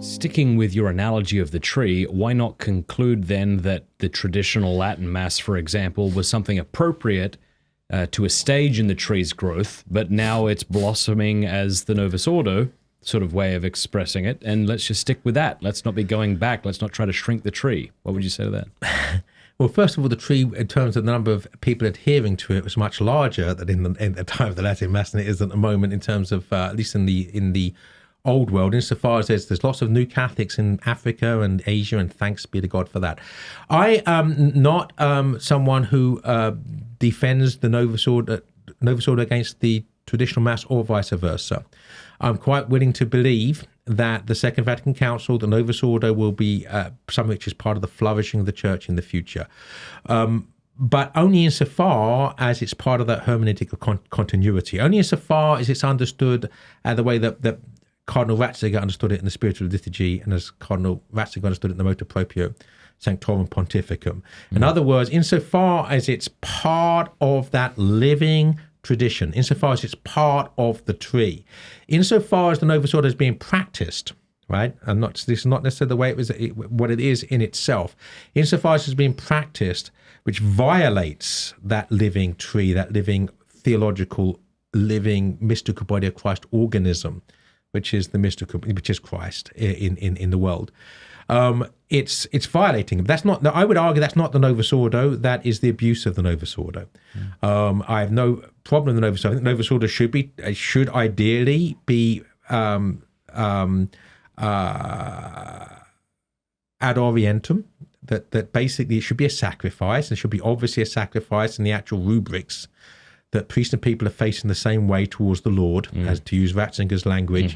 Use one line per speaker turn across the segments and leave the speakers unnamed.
Sticking with your analogy of the tree, why not conclude then that the traditional Latin Mass, for example, was something appropriate to a stage in the tree's growth, but now it's blossoming as the Novus Ordo sort of way of expressing it, and let's just stick with that. Let's not be going back. Let's not try to shrink the tree. What would you say to that?
Well, first of all, the tree, in terms of the number of people adhering to it, was much larger than in the time of the Latin Mass than it is at the moment, in terms of at least in the old world, insofar as there's lots of new Catholics in Africa and Asia, and thanks be to God for that. I am not someone who defends the Novus Ordo against the traditional Mass or vice versa. I'm quite willing to believe that the Second Vatican Council, the Novus Ordo, will be something which is part of the flourishing of the Church in the future. But only insofar as it's part of that hermeneutic of continuity, only insofar as it's understood the way that Cardinal Ratzinger understood it in the Spiritual Liturgy, and as Cardinal Ratzinger understood it in the Motu Proprio Sanctorum Pontificum. In other words, insofar as it's part of that living tradition, insofar as it's part of the tree, insofar as the Novus Ordo is being practiced, right? And this is not necessarily the way what it is in itself. Insofar as it's being practiced, which violates that living tree, that living theological, living mystical body of Christ organism, which is Christ in the world. It's violating. That's not. I would argue that's not the Novus Ordo. That is the abuse of the Novus Ordo. I have no problem with the Novus Ordo. I think the Novus Ordo should ideally be ad orientem. That basically it should be a sacrifice. It should be obviously a sacrifice in the actual rubrics, that priests and people are facing the same way towards the Lord, as to use Ratzinger's language.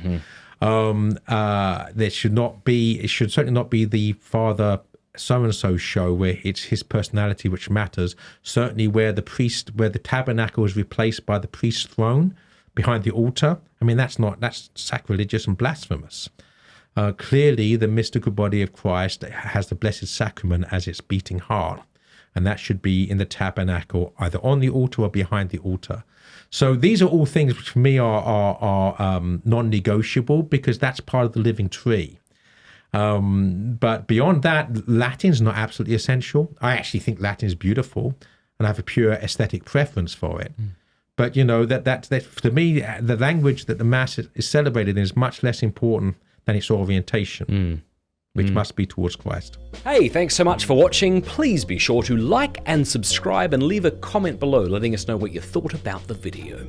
There should not be. It should certainly not be the Father so-and-so show where it's his personality which matters. Certainly where the tabernacle is replaced by the priest's throne behind the altar. I mean, that's sacrilegious and blasphemous. Clearly, the mystical body of Christ has the Blessed Sacrament as its beating heart, and that should be in the tabernacle, either on the altar or behind the altar. So these are all things which for me are non-negotiable, because that's part of the living tree. But beyond that, Latin's not absolutely essential. I actually think Latin is beautiful, and I have a pure aesthetic preference for it. But that for me, the language that the Mass is celebrated in is much less important than its orientation. Which must be towards Christ.
Hey, thanks so much for watching. Please be sure to like and subscribe, and leave a comment below letting us know what you thought about the video.